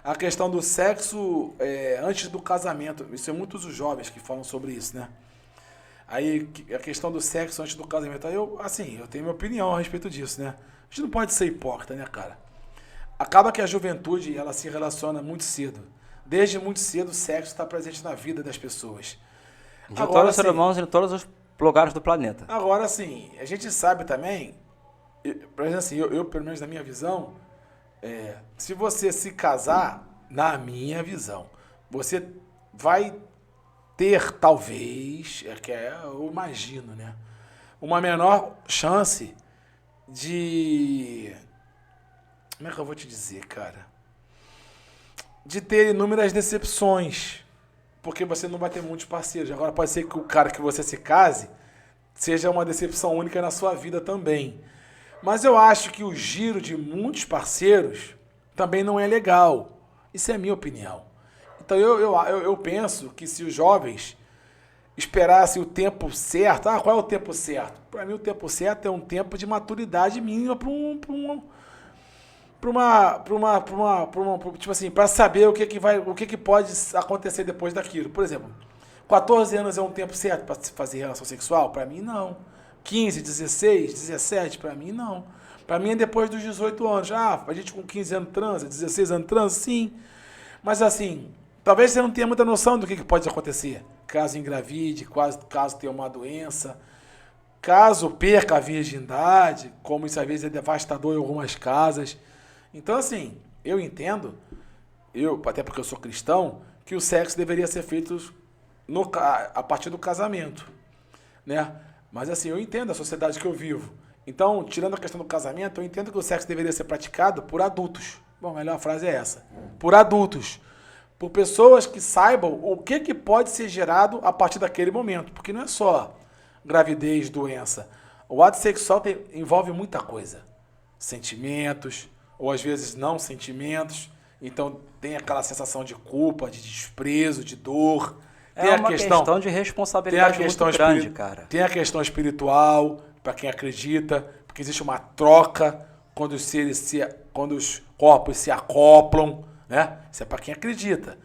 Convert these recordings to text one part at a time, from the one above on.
A questão do sexo antes do casamento. Isso é muitos os jovens que falam sobre isso, né? Aí, a questão do sexo antes do casamento. Aí eu tenho minha opinião a respeito disso, né? A gente não pode ser hipócrita, né, cara? Acaba que a juventude, ela se relaciona muito cedo. Desde muito cedo, o sexo está presente na vida das pessoas. De todos os seres humanos em todos os lugares do planeta. Agora, assim, a gente sabe também, por exemplo, assim, eu pelo menos na minha visão, se você se casar, na minha visão, você vai ter, talvez, eu imagino, né? Uma menor chance de... Como é que eu vou te dizer, cara? De ter inúmeras decepções. Porque você não vai ter muitos parceiros. Agora pode ser que o cara que você se case seja uma decepção única na sua vida também. Mas eu acho que o giro de muitos parceiros também não é legal. Isso é a minha opinião. Então eu penso que se os jovens esperassem o tempo certo... Ah, qual é o tempo certo? Para mim o tempo certo é um tempo de maturidade mínima tipo assim, para saber o que pode acontecer depois daquilo. Por exemplo, 14 anos é um tempo certo para se fazer relação sexual? Para mim, não. 15, 16, 17, para mim, não. Para mim é depois dos 18 anos. Ah, a gente com 15 anos transa, 16 anos transa, sim. Mas assim, talvez você não tenha muita noção do que pode acontecer. Caso engravide, caso tenha uma doença, caso perca a virgindade, como isso às vezes é devastador em algumas casas. Então, assim, eu entendo, até porque eu sou cristão, que o sexo deveria ser feito a partir do casamento, né? Mas, assim, eu entendo a sociedade que eu vivo. Então, tirando a questão do casamento, eu entendo que o sexo deveria ser praticado por adultos. Bom, a melhor frase é essa. Por adultos. Por pessoas que saibam o que pode ser gerado a partir daquele momento. Porque não é só gravidez, doença. O ato sexual envolve muita coisa. Sentimentos, ou às vezes não sentimentos, então tem aquela sensação de culpa, de desprezo, de dor. Tem uma questão de responsabilidade muito grande, cara. Tem a questão espiritual, para quem acredita, porque existe uma troca quando os corpos se acoplam, né? Isso é para quem acredita.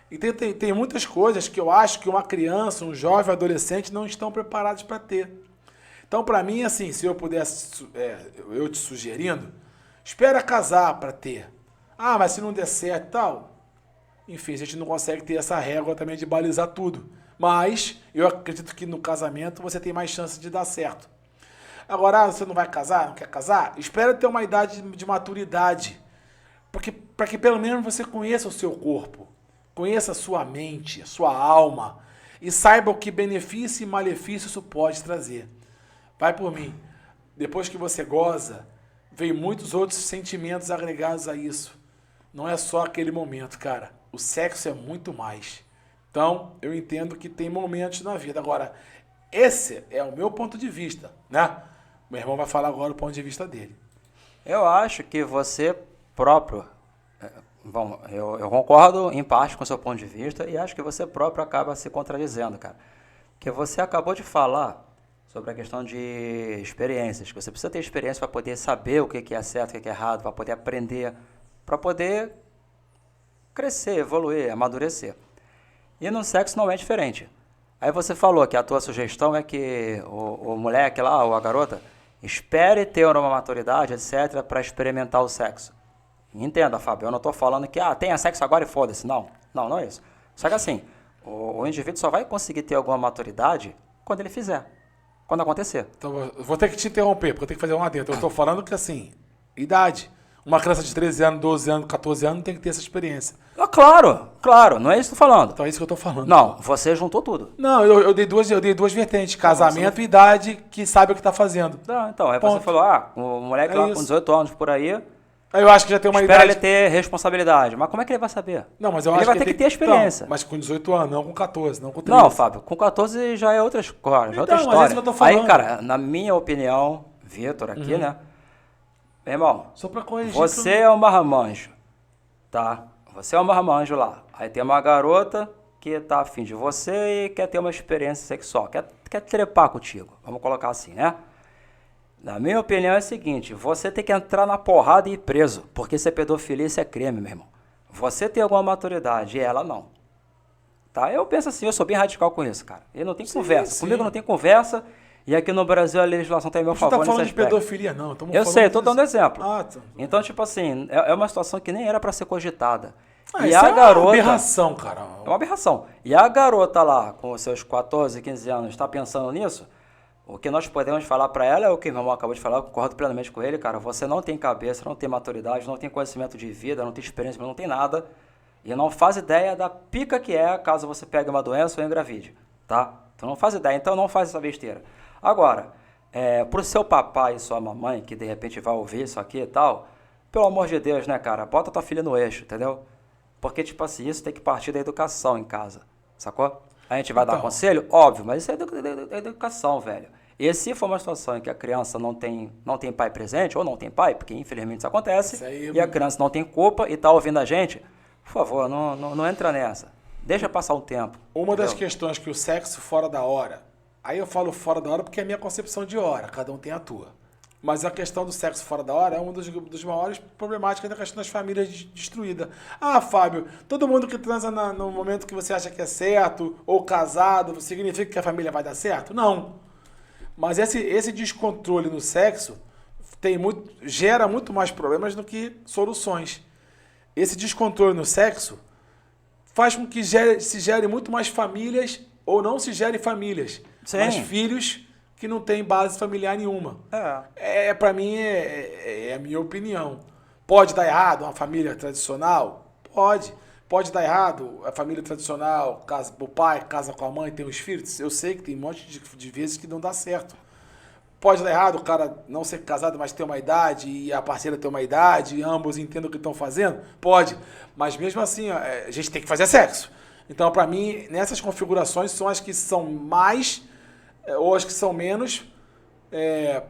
E tem muitas coisas que eu acho que uma criança, um jovem, um adolescente não estão preparados para ter. Então, para mim, assim, se eu pudesse, eu te sugerindo, espera casar para ter. Ah, mas se não der certo e tal... Enfim, a gente não consegue ter essa régua também de balizar tudo. Mas eu acredito que no casamento você tem mais chance de dar certo. Agora, você não vai casar, não quer casar? Espera ter uma idade de maturidade. Para que pelo menos você conheça o seu corpo. Conheça a sua mente, a sua alma. E saiba o que benefício e malefício isso pode trazer. Vai por mim. Depois que você goza... Vem muitos outros sentimentos agregados a isso. Não é só aquele momento, cara. O sexo é muito mais. Então, eu entendo que tem momentos na vida. Agora, esse é o meu ponto de vista, né? Meu irmão vai falar agora o ponto de vista dele. Eu acho que você próprio... Bom, eu concordo em parte com o seu ponto de vista e acho que você próprio acaba se contradizendo, cara. Porque você acabou de falar... sobre a questão de experiências, que você precisa ter experiência para poder saber o que é certo, o que é errado, para poder aprender, para poder crescer, evoluir, amadurecer. E no sexo não é diferente. Aí você falou que a tua sugestão é que o moleque lá, ou a garota, espere ter uma maturidade, etc., para experimentar o sexo. Entenda, Fábio, eu não estou falando que tenha sexo agora e foda-se. Não é isso. Só que assim, o indivíduo só vai conseguir ter alguma maturidade quando ele fizer. Quando acontecer. Então, eu vou ter que te interromper, porque eu tenho que fazer um adendo. Eu estou falando que, assim, idade. Uma criança de 13 anos, 12 anos, 14 anos tem que ter essa experiência. Claro. Não é isso que eu estou falando. Então é isso que eu estou falando. Não, você juntou tudo. Não, eu dei duas vertentes. Casamento e idade, que sabe o que está fazendo. Não, então, aí você falou, o moleque lá com 18 anos por aí... Aí eu acho que já tem uma espera idade... ele ter responsabilidade. Mas como é que ele vai saber? Não, mas eu ele acho vai ter que ter experiência. Não, mas com 18 anos, não com 14, não com 13. Não, Fábio, com 14 já é outra história. Então, outra mas história. é isso que eu tô falando. Aí, cara, na minha opinião, Vitor aqui, né? Meu irmão, só pra corrigir, você é um marmanjo, tá? Você é um marmanjo lá. Aí tem uma garota que tá afim de você e quer ter uma experiência sexual. Quer trepar contigo. Vamos colocar assim, né? Na minha opinião é o seguinte, você tem que entrar na porrada e ir preso, porque isso é pedofilia, isso é crime, meu irmão. você tem alguma maturidade e ela não. Tá? Eu penso assim, eu sou bem radical com isso, cara. E não tem conversa. Sim. Comigo não tem conversa. E aqui no Brasil a legislação está em meu favor. Não tá falando nesse de aspecto. pedofilia, não. Eu sei, estou dando exemplo. Tá. Então, tipo assim, é uma situação que nem era para ser cogitada. E isso a garota. É uma aberração, cara. É uma aberração. E a garota lá, com os seus 14, 15 anos, está pensando nisso? O que nós podemos falar para ela é o que meu irmão acabou de falar, eu concordo plenamente com ele, cara. Você não tem cabeça, não tem maturidade, não tem conhecimento de vida, não tem experiência, não tem nada. E não faz ideia da pica que é caso você pegue uma doença ou engravide, tá? Tu não faz ideia, então não faz essa besteira. Agora, pro seu papai e sua mamãe, que de repente vai ouvir isso aqui e tal, pelo amor de Deus, né, cara? Bota tua filha no eixo, entendeu? Porque, tipo assim, isso tem que partir da educação em casa, sacou? A gente vai dar conselho? Óbvio, mas isso é educação, velho. E se for uma situação em que a criança não tem pai presente, ou não tem pai, porque infelizmente isso acontece, e a criança não tem culpa e tá ouvindo a gente, por favor, não entra nessa. Deixa passar um tempo. Uma das questões que o sexo fora da hora, aí eu falo fora da hora porque é a minha concepção de hora, cada um tem a tua. Mas a questão do sexo fora da hora é uma dos maiores problemáticas da questão das famílias destruídas. Ah, Fábio, todo mundo que transa no momento que você acha que é certo, ou casado, significa que a família vai dar certo? Não. Mas esse descontrole no sexo gera muito mais problemas do que soluções. Esse descontrole no sexo faz com que se gere muito mais famílias, ou não se gere famílias, mas filhos que não tem base familiar nenhuma. Para mim, é a minha opinião. Pode dar errado uma família tradicional? Pode. Pode dar errado a família tradicional, o pai casa com a mãe, tem os filhos? Eu sei que tem um monte de vezes que não dá certo. Pode dar errado o cara não ser casado, mas ter uma idade, e a parceira ter uma idade, e ambos entendam o que estão fazendo? Pode. Mas mesmo assim, a gente tem que fazer sexo. Então, para mim, nessas configurações são as que são mais ou as que são menos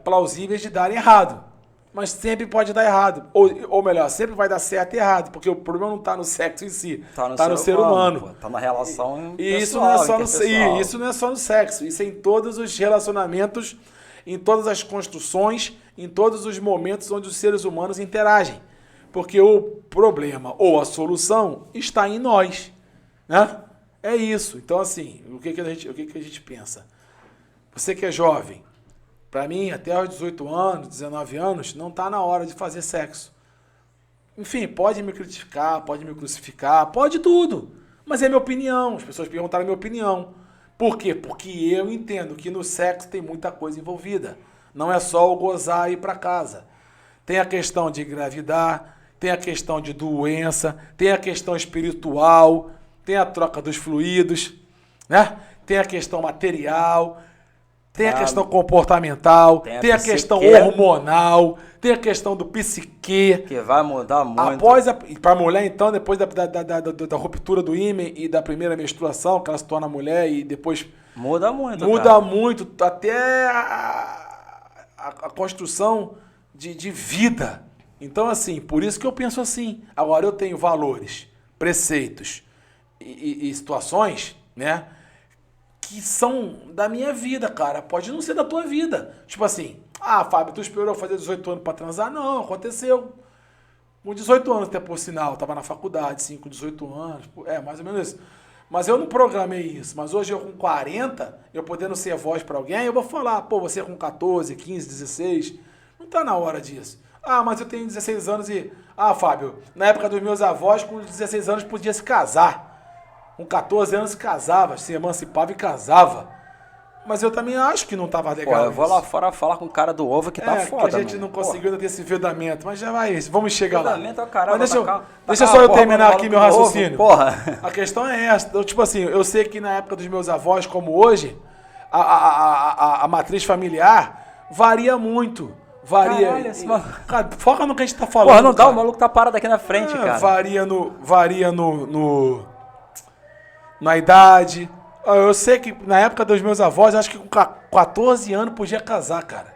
plausíveis de darem errado. Mas sempre pode dar errado. Ou melhor, sempre vai dar certo e errado, porque o problema não está no sexo em si, está no ser humano. Está na relação e isso não é só isso não é só no sexo, isso é em todos os relacionamentos, em todas as construções, em todos os momentos onde os seres humanos interagem. Porque o problema ou a solução está em nós, né? É isso. Então, assim, o que a gente pensa? Você que é jovem, para mim, até os 18 anos, 19 anos, não está na hora de fazer sexo. Enfim, pode me criticar, pode me crucificar, pode tudo. Mas é minha opinião. As pessoas perguntaram a minha opinião. Por quê? Porque eu entendo que no sexo tem muita coisa envolvida. Não é só o gozar e ir para casa. Tem a questão de engravidar, tem a questão de doença, tem a questão espiritual, tem a troca dos fluidos, né? Tem a questão material, tem a questão comportamental, tem a questão hormonal, tem a questão do psique. Que vai mudar muito. Para a mulher, então, depois da ruptura do ímen e da primeira menstruação, que ela se torna mulher e depois... Muda muito, Muda muito, até a construção de vida. Então, assim, por isso que eu penso assim. Agora, eu tenho valores, preceitos e situações, né? Que são da minha vida, cara. Pode não ser da tua vida. Tipo assim, Fábio, tu esperou fazer 18 anos pra transar? Não, aconteceu. Com 18 anos, até por sinal, tava na faculdade, 18 anos, mais ou menos isso. Mas eu não programei isso. Mas hoje eu com 40, eu podendo ser voz pra alguém, eu vou falar, você com 14, 15, 16, não tá na hora disso. Mas eu tenho 16 anos e... Fábio, na época dos meus avós, com 16 anos podia se casar. Com 14 anos se casava, se emancipava e casava. Mas eu também acho que não estava legal. Eu vou lá fora falar com o cara do ovo que tá foda, que a gente não conseguiu ainda ter esse vedamento. Mas já vai, vamos chegar lá. Vedamento é o caralho. Mas deixa só eu terminar aqui meu raciocínio. Porra. A questão é essa. Tipo assim, eu sei que na época dos meus avós, como hoje, a matriz familiar varia muito. Varia. Caralho, cara, foca no que a gente tá falando. Porra, não dá, o maluco tá parado aqui na frente, cara. Varia na idade. Eu sei que na época dos meus avós, acho que com 14 anos podia casar, cara.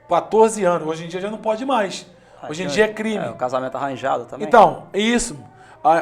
14 anos. Hoje em dia já não pode mais. Hoje em dia é crime. O casamento arranjado também. Então, isso.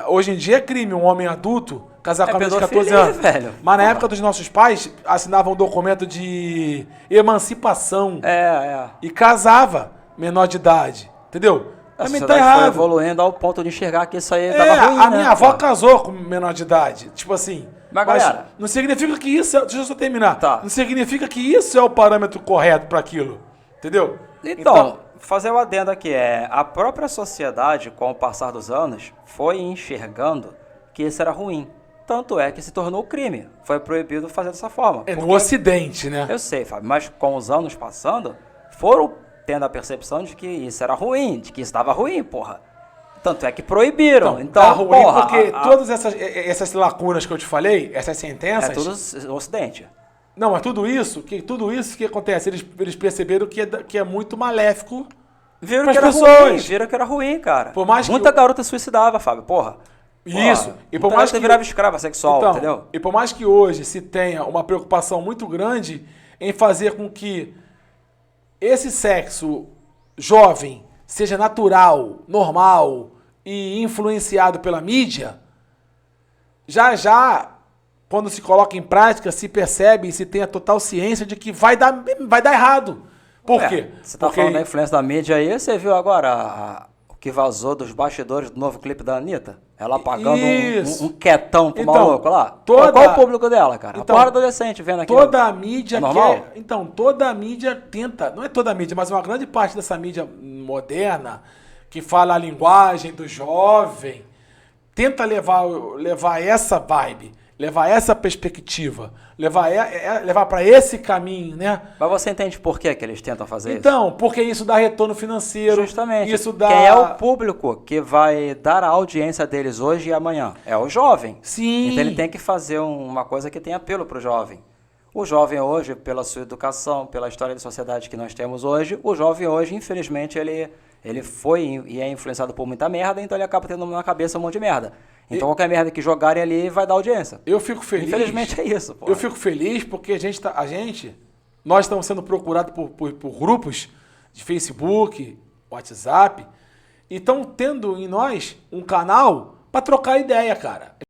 Hoje em dia é crime um homem adulto casar com a menina de 14 anos. Velho. Mas na época dos nossos pais, assinavam um documento de emancipação. É. E casava menor de idade. Entendeu? A Também tá sociedade foi errado. evoluindo ao ponto de enxergar que isso aí dava ruim, A né, minha avó pô? casou com menor de idade. Tipo assim. Mas, galera... não significa que isso é, deixa eu só terminar. Tá. Não significa que isso é o parâmetro correto para aquilo. Entendeu? Então, fazer o adendo aqui a própria sociedade, com o passar dos anos, foi enxergando que isso era ruim. Tanto é que se tornou crime. Foi proibido fazer dessa forma. É no Ocidente, né? Eu sei, Fábio, mas com os anos passando, foram tendo a percepção de que isso era ruim, de que isso estava ruim, porra. Tanto é que proibiram. Então, tá ruim porra, porque todas essas lacunas que eu te falei, essas sentenças... é tudo Ocidente. Não, mas tudo isso que acontece, eles perceberam que é muito maléfico Viram pras que era pessoas. ruim, viram que era ruim, cara. Por mais que Muita eu- garota se suicidava, Fábio, porra. Isso. E por Muita mais garota que virava escrava sexual, Então, entendeu? E por mais que hoje se tenha uma preocupação muito grande em fazer com que esse sexo jovem seja natural, normal e influenciado pela mídia, já quando se coloca em prática, se percebe e se tem a total ciência de que vai dar errado. Por quê? Você tá Porque falando da influência da mídia aí, você viu agora o que vazou dos bastidores do novo clipe da Anitta? Ela pagando Isso. um quetão pro Então, maluco lá. toda- Qual o público dela, cara? Então, a porra adolescente vendo aquilo. toda a mídia É normal? quer. Então, toda a mídia tenta. Não é toda a mídia, mas uma grande parte dessa mídia moderna, que fala a linguagem do jovem, tenta levar essa vibe, levar essa perspectiva, levar para esse caminho, né? Mas você entende por que eles tentam fazer isso? Então, porque isso dá retorno financeiro. Justamente. Isso dá. Quem é o público que vai dar a audiência deles hoje e amanhã? É o jovem. Sim. Então ele tem que fazer uma coisa que tenha apelo para o jovem. O jovem hoje, pela sua educação, pela história de sociedade que nós temos hoje, o jovem hoje, infelizmente, ele foi e é influenciado por muita merda, então ele acaba tendo na cabeça um monte de merda. Então qualquer merda que jogarem ali vai dar audiência. Eu fico feliz. Infelizmente é isso, pô. Eu fico feliz porque nós estamos sendo procurados por grupos de Facebook, WhatsApp, e estão tendo em nós um canal para trocar ideia, cara.